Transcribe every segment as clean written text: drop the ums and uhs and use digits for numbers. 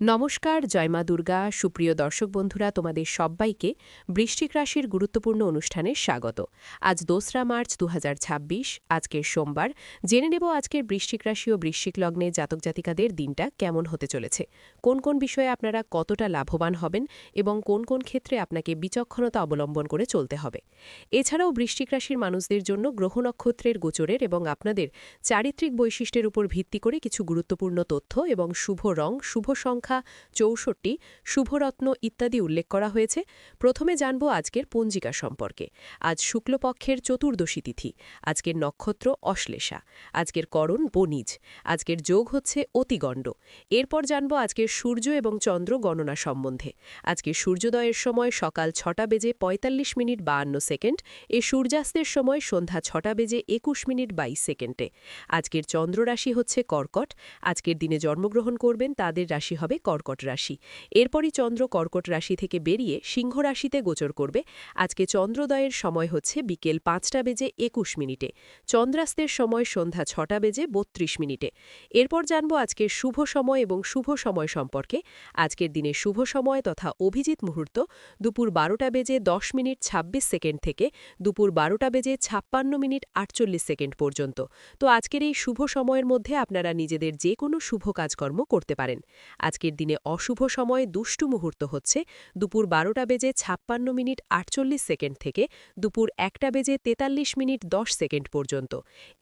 নমস্কার, জয় মা দুর্গা। সুপ্রিয় দর্শক বন্ধুরা, তোমাদের সব্বাইকে বৃশ্চিক রাশির গুরুত্বপূর্ণ অনুষ্ঠানে স্বাগত। আজ ২রা মার্চ ২০২৬, আজকের সোমবার। জেনে নেব আজকের বৃশ্চিক রাশি ও বৃশ্চিক লগ্নে জাতক জাতিকাদের দিনটা কেমন হতে চলেছে, কোন কোন বিষয়ে আপনারা কতটা লাভবান হবেন এবং কোন কোন ক্ষেত্রে আপনাকে বিচক্ষণতা অবলম্বন করে চলতে হবে। এছাড়াও বৃশ্চিক রাশির মানুষদের জন্য গ্রহ নক্ষত্রের গোচরের এবং আপনাদের চারিত্রিক বৈশিষ্ট্যের উপর ভিত্তি করে কিছু গুরুত্বপূর্ণ তথ্য এবং শুভ রং, শুভ সংখ্যা ৬৪, শুভরত্ন ইত্যাদি উল্লেখ করা হয়েছে। প্রথমে জানব আজকের পঞ্জিকা সম্পর্কে। আজ শুক্লপক্ষের চতুর্দশী তিথি। আজকের নক্ষত্র অশ্লেষা। আজকের করণ বণিজ। আজকের যোগ হচ্ছে অতিগণ্ড। এরপর জানব আজকের সূর্য এবং চন্দ্র গণনা সম্বন্ধে। আজকের সূর্যোদয়ের সময় সকাল ৬:৪৫:৫২, এ সূর্যাস্তের সময় সন্ধ্যা ৬:২১:২২। আজকের চন্দ্র রাশি হচ্ছে কর্কট। আজকের দিনে জন্মগ্রহণ করবেন তাদের রাশি হবে কর্কট রাশি। এরপরই চন্দ্র কর্কট রাশি থেকে বেরিয়ে সিংহ রাশিতে গোচর করবে। আজকে চন্দ্রোদয়ের সময় হচ্ছে বিকেল ৫:২১। চন্দ্রাস্তের সময় সন্ধ্যা ৬:৩২। এরপর জানব আজকের শুভ সময় এবং শুভ সময় সম্পর্কে। আজকের দিনে শুভ সময় তথা অভিজিৎ মুহূর্ত দুপুর ১২:১৬:২৬ থেকে দুপুর ১২:৫৬:৪৮ পর্যন্ত। তো আজকের এই শুভ সময়ের মধ্যে আপনারা নিজেদের যে কোনো শুভ কাজকর্ম করতে পারেন। আজকের দিনে অশুভ সময় দুষ্টু মুহূর্ত হচ্ছে দুপুর ১২:৫৬:৪৮ থেকে দুপুর ১:৪৩:১০ পর্যন্ত।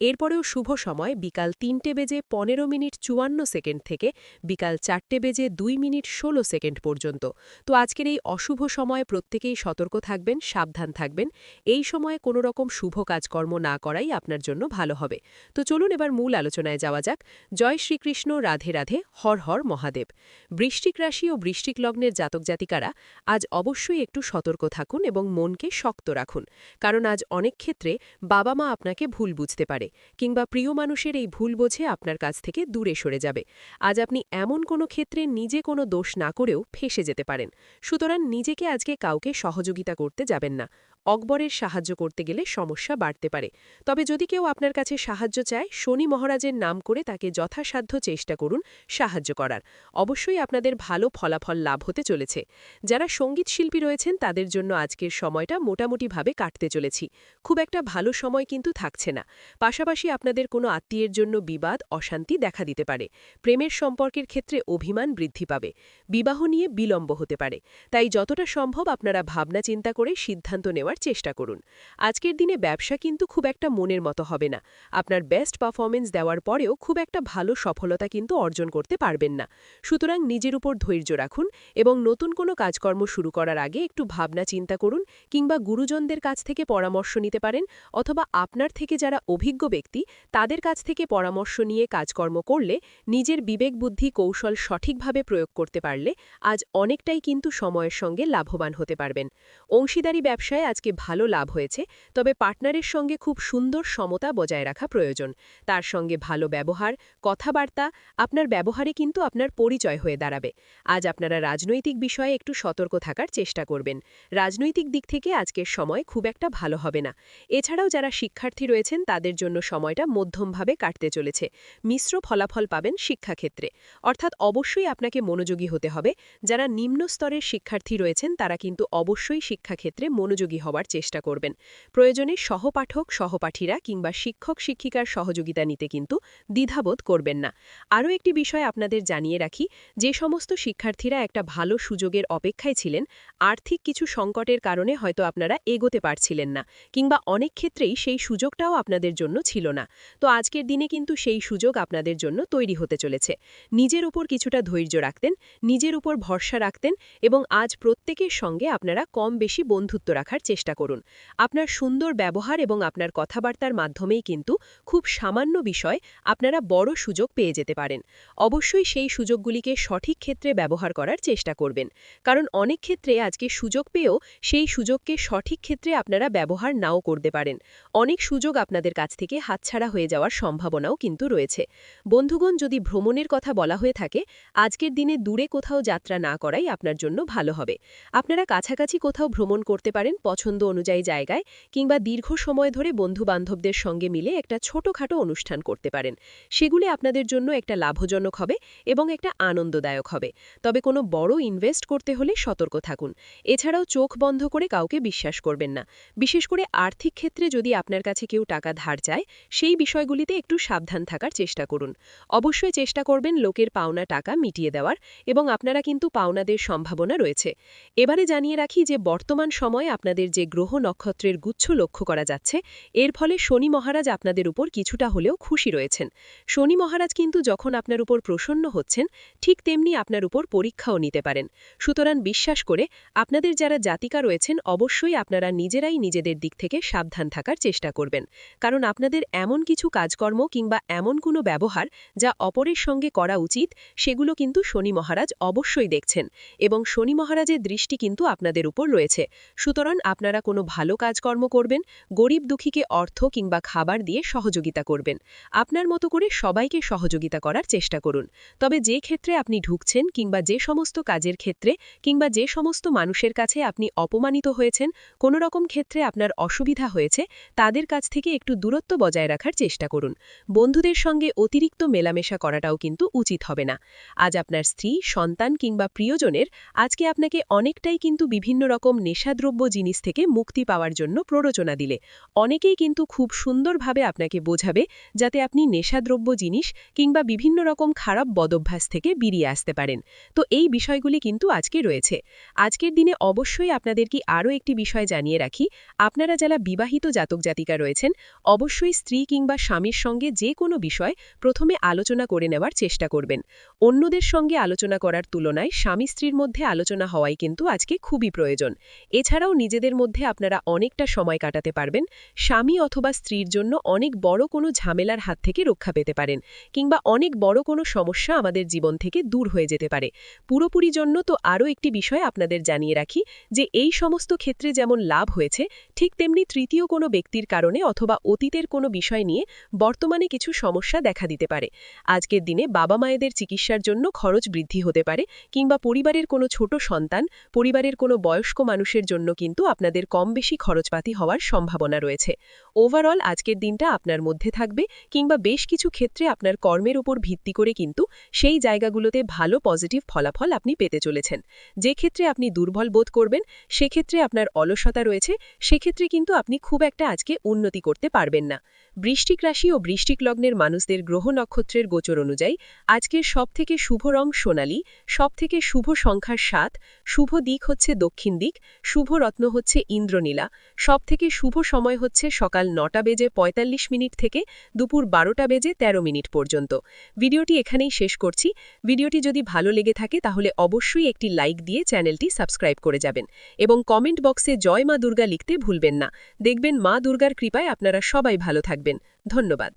এরপরেও শুভ সময় বিকাল ৩:১৫:৫৪ থেকে বিকাল ৪:02:১৬ পর্যন্ত। তো আজকের এই অশুভ সময় প্রত্যেকেই সতর্ক থাকবেন, সাবধান থাকবেন। এই সময়ে কোনো রকম শুভ কাজকর্ম না করাই আপনার জন্য ভালো হবে। তো চলুন এবার মূল আলোচনায় যাওয়া যাক। জয় শ্রীকৃষ্ণ, রাধে রাধে, হর হর মহাদেব। বৃশ্চিক রাশি ও বৃশ্চিক লগ্নের জাতক জাতিকারা আজ অবশ্যই একটু সতর্ক থাকুন এবং মনকে শক্ত রাখুন। কারণ আজ অনেক ক্ষেত্রে বাবা মা আপনাকে ভুল বুঝতে পারে, কিংবা প্রিয় মানুষের এই ভুল বোঝে আপনার কাছ থেকে দূরে সরে যাবে। আজ আপনি এমন কোনো ক্ষেত্রে নিজে কোনো দোষ না করেও ফেঁসে যেতে পারেন। সুতরাং নিজেকে আজকে কাউকে সহযোগিতা করতে যাবেন না। অকবরের সাহায্য করতে গেলে সমস্যা বাড়তে পারে। তবে যদি কেউ আপনার কাছে সাহায্য চায়, শনি মহারাজের নাম করে তাকে যথাসাধ্য চেষ্টা করুন সাহায্য করার। অবশ্যই আপনাদের ভালো ফলাফল লাভ হতে চলেছে। যারা সঙ্গীত শিল্পী রয়েছেন তাদের জন্য আজকের সময়টা মোটামুটিভাবে কাটতে চলেছি। খুব একটা ভালো সময় কিন্তু থাকছে না। পাশাপাশি আপনাদের কোনো আত্মীয়ের জন্য বিবাদ, অশান্তি দেখা দিতে পারে। প্রেমের সম্পর্কের ক্ষেত্রে অভিমান বৃদ্ধি পাবে। বিবাহ নিয়ে বিলম্ব হতে পারে। তাই যতটা সম্ভব আপনারা ভাবনা চিন্তা করে সিদ্ধান্ত নেওয়ার চেষ্টা করুন। আজকের দিনে ব্যবসা কিন্তু খুব একটা মনের মতো হবে না। আপনার বেস্ট পারফরমেন্স দেওয়ার পরেও খুব একটা ভালো সফলতা কিন্তু অর্জন করতে পারবেন না। সুতরাং নিজের উপর ধৈর্য রাখুন এবং নতুন কোনো কাজকর্ম শুরু করার আগে একটু ভাবনা চিন্তা করুন, কিংবা গুরুজনদের কাছ থেকে পরামর্শ নিতে পারেন, অথবা আপনার থেকে যারা অভিজ্ঞ ব্যক্তি তাদের কাছ থেকে পরামর্শ নিয়ে কাজকর্ম করলে নিজের বিবেক বুদ্ধি কৌশল সঠিকভাবে প্রয়োগ করতে পারলে আজ অনেকটাই কিন্তু সময়ের সঙ্গে লাভবান হতে পারবেন। অংশীদারি ব্যবসায় আজকে ভালো লাভ হয়েছে, তবে পার্টনারের সঙ্গে খুব সুন্দর সমতা বজায় রাখা প্রয়োজন। তার সঙ্গে ভালো ব্যবহার, কথাবার্তা, আপনার ব্যবহারে কিন্তু আপনার পরিচয় হয়ে দাঁড়াবে। আজ আপনারা রাজনৈতিক বিষয়ে একটু সতর্ক থাকার চেষ্টা করবেন। রাজনৈতিক দিক থেকে আজকের সময় খুব একটা ভালো হবে না। এছাড়াও যারা শিক্ষার্থী রয়েছেন তাদের জন্য সময়টা মধ্যমভাবে কাটতে চলেছে। মিশ্র ফলাফল পাবেন শিক্ষাক্ষেত্রে। অর্থাৎ অবশ্যই আপনাকে মনোযোগী হতে হবে। যারা নিম্ন স্তরের শিক্ষার্থী রয়েছেন তারা কিন্তু অবশ্যই শিক্ষাক্ষেত্রে মনোযোগী হওয়ার চেষ্টা করবেন। প্রয়োজনে সহপাঠক, সহপাঠীরা কিংবা শিক্ষক শিক্ষিকার সহযোগিতা নিতে কিন্তু দ্বিধাবোধ করবেন না। আরও একটি বিষয় আপনাদের জানিয়ে রাখি, যে সমস্ত শিক্ষার্থীরা একটা ভালো সুযোগের অপেক্ষায় ছিলেন, আর্থিক কিছু সংকটের কারণে হয়তো আপনারা এগোতে পারছিলেন না, কিংবা অনেক ক্ষেত্রেই সেই সুযোগটাও আপনাদের জন্য ছিল না। তো আজকের দিনে কিন্তু সেই সুযোগ আপনাদের জন্য তৈরি হতে চলেছে। নিজের উপর কিছুটা ধৈর্য রাখতেন, নিজের উপর ভরসা রাখতেন এবং আজ প্রত্যেকের সঙ্গে আপনারা কম বেশি বন্ধুত্ব রাখার চেষ্টা করুন। আপনার সুন্দর ব্যবহার এবং আপনার কথাবার্তার মাধ্যমেই কিন্তু খুব সামান্য বিষয় আপনারা বড় সুযোগ পেয়ে যেতে পারেন। অবশ্যই সেই সুযোগগুলিকে সঠিক ক্ষেত্রে ব্যবহার করার চেষ্টা করবেন। কারণ অনেক ক্ষেত্রে আজকে সুযোগ পেয়েও সেই সুযোগকে সঠিক ক্ষেত্রে আপনারা ব্যবহার নাও করতে পারেন। অনেক সুযোগ আপনাদের কাছ থেকে হাতছাড়া হয়ে যাওয়ার সম্ভাবনাও কিন্তু রয়েছে। বন্ধুগণ, যদি ভ্রমণের কথা বলা হয়ে থাকে, আজকের দিনে দূরে কোথাও যাত্রা না করাই আপনার জন্য ভালো হবে। আপনারা কাছাকাছি কোথাও ভ্রমণ করতে পারেন, পছন্দ পছন্দ অনুযায়ী জায়গায় কিংবা দীর্ঘ সময় ধরে বন্ধু-বান্ধবদের সঙ্গে মিলে একটা ছোটখাটো অনুষ্ঠান করতে পারেন। সেগুলি আপনাদের জন্য একটা লাভজনক হবে এবং একটা আনন্দদায়ক হবে। তবে কোনো বড় ইনভেস্ট করতে হলে সতর্ক থাকুন। এছাড়াও চোখ বন্ধ করে কাউকে বিশ্বাস করবেন না। বিশেষ করে আর্থিক ক্ষেত্রে যদি আপনার কাছে কেউ টাকা ধার চায়, সেই বিষয়গুলিতে একটু সাবধান থাকার চেষ্টা করুন। অবশ্যই চেষ্টা করবেন লোকের পাওনা টাকা মিটিয়ে দেওয়ার, এবং আপনারা কিন্তু পাওনাদের সম্ভাবনা রয়েছে। এবারে জানিয়ে রাখি যে বর্তমান সময়ে আপনাদের যে গ্রহ নক্ষত্রের গুচ্ছ লক্ষ্য করা যাচ্ছে, এর ফলে শনি মহারাজ আপনাদের উপর কিছুটা হলেও খুশি রয়েছেন। শনি মহারাজ কিন্তু যখন আপনার উপর প্রসন্ন হচ্ছেন, ঠিক তেমনি আপনার উপর পরীক্ষাও নিতে পারেন। সুতরাং বিশ্বাস করে আপনাদের যারা জাতিকা রয়েছেন, অবশ্যই আপনারা নিজেরাই নিজেদের দিক থেকে সাবধান থাকার চেষ্টা করবেন। কারণ আপনাদের এমন কিছু কাজকর্ম কিংবা এমন কোনো ব্যবহার যা অপরের সঙ্গে করা উচিত, সেগুলো কিন্তু শনি মহারাজ অবশ্যই দেখছেন, এবং শনি মহারাজের দৃষ্টি কিন্তু আপনাদের উপর রয়েছে। সুতরাং আপনারা কোনো ভালো কাজকর্ম করবেন, গরিব দুঃখীকে অর্থ কিংবা খাবার দিয়ে সহযোগিতা করবেন। আপনার মতো করে সবাইকে সহযোগিতা করার চেষ্টা করুন। তবে যে ক্ষেত্রে আপনি ঢুকছেন কিংবা যে সমস্ত কাজের ক্ষেত্রে কিংবা যে সমস্ত মানুষের কাছে আপনি অপমানিত হয়েছেন, কোনো রকম ক্ষেত্রে আপনার অসুবিধা হয়েছে, তাদের কাছ থেকে একটু দূরত্ব বজায় রাখার চেষ্টা করুন। বন্ধুদের সঙ্গে অতিরিক্ত মেলামেশা করাটাও কিন্তু উচিত হবে না। আজ আপনার স্ত্রী, সন্তান কিংবা প্রিয়জনের আজকে আপনাকে অনেকটাই কিন্তু বিভিন্ন রকম নেশাদ্রব্য জিনিস থেকে মুক্তি পাওয়ার জন্য প্ররোচনা দিলে অনেকেই কিন্তু খুব সুন্দরভাবে আপনাকে বোঝাবে, যাতে আপনি নেশাদ্রব্য জিনিস কিংবা বিভিন্ন রকম খারাপ বদভ্যাস থেকে বেরিয়ে আসতে পারেন। তো এই বিষয়গুলি কিন্তু আজকে রয়েছে। আজকের দিনে অবশ্যই আপনাদের কি আরও একটি বিষয় জানিয়ে রাখি, আপনারা যারা বিবাহিত জাতক জাতিকা রয়েছেন, অবশ্যই স্ত্রী কিংবা স্বামীর সঙ্গে যে কোনো বিষয় প্রথমে আলোচনা করে নেওয়ার চেষ্টা করবেন। অন্যদের সঙ্গে আলোচনা করার তুলনায় স্বামী স্ত্রীর মধ্যে আলোচনা হওয়াই কিন্তু আজকে খুবই প্রয়োজন। এছাড়াও নিজেদের মধ্যে আপনারা অনেকটা সময় কাটাতে পারবেন। স্বামী অথবা স্ত্রীর জন্য অনেক বড় কোনো ঝামেলার হাত থেকে রক্ষা পেতে পারেন, কিংবা অনেক বড় কোনো সমস্যা আমাদের জীবন থেকে দূর হয়ে যেতে পারে। পুরোপুরি জন্য তো আরও একটি বিষয় আপনাদের জানিয়ে রাখি যে এই সমস্ত ক্ষেত্রে যেমন লাভ হয়েছে, ঠিক তেমনি তৃতীয় কোনো ব্যক্তির কারণে অথবা অতীতের কোনো বিষয় নিয়ে বর্তমানে কিছু সমস্যা দেখা দিতে পারে। আজকের দিনে বাবা মায়েদের চিকিৎসার জন্য খরচ বৃদ্ধি হতে পারে, কিংবা পরিবারের কোনো ছোট সন্তান, পরিবারের কোনো বয়স্ক মানুষের জন্য কিন্তু আপনাদের কম বেশি খরচপাতি হওয়ার সম্ভাবনা রয়েছে। ওভারঅল আজকের দিনটা আপনার মধ্যে থাকবে, কিংবা বেশ কিছু ক্ষেত্রে আপনার কর্মের উপর ভিত্তি করে কিন্তু সেই জায়গাগুলোতে ভালো পজিটিভ ফলাফল আপনি পেতে চলেছেন। যে ক্ষেত্রে আপনি দুর্বল বোধ করবেন, সেক্ষেত্রে আপনার অলসতা রয়েছে, সেক্ষেত্রে কিন্তু আপনি খুব একটা আজকে উন্নতি করতে পারবেন না। বৃশ্চিক রাশি ও বৃশ্চিক লগ্নের মানুষদের গ্রহ নক্ষত্রের গোচর অনুযায়ী আজকের সবথেকে শুভ রং সোনালী, সবথেকে শুভ সংখ্যা 7, শুভ দিক হচ্ছে দক্ষিণ দিক, শুভ রত্ন হচ্ছে ইন্দ্রনীলা, সবথেকে শুভ সময় হচ্ছে সকাল 9:45 থেকে দুপুর 12:13 পর্যন্ত। ভিডিওটি এখানেই শেষ করছি। ভিডিওটি যদি ভালো লেগে থাকে তাহলে অবশ্যই একটি লাইক দিয়ে চ্যানেলটি সাবস্ক্রাইব করে যাবেন, এবং কমেন্ট বক্সে জয় মা দুর্গা লিখতে ভুলবেন না। দেখবেন মা দুর্গার কৃপায় আপনারা সবাই ভালো থাকবেন। ধন্যবাদ।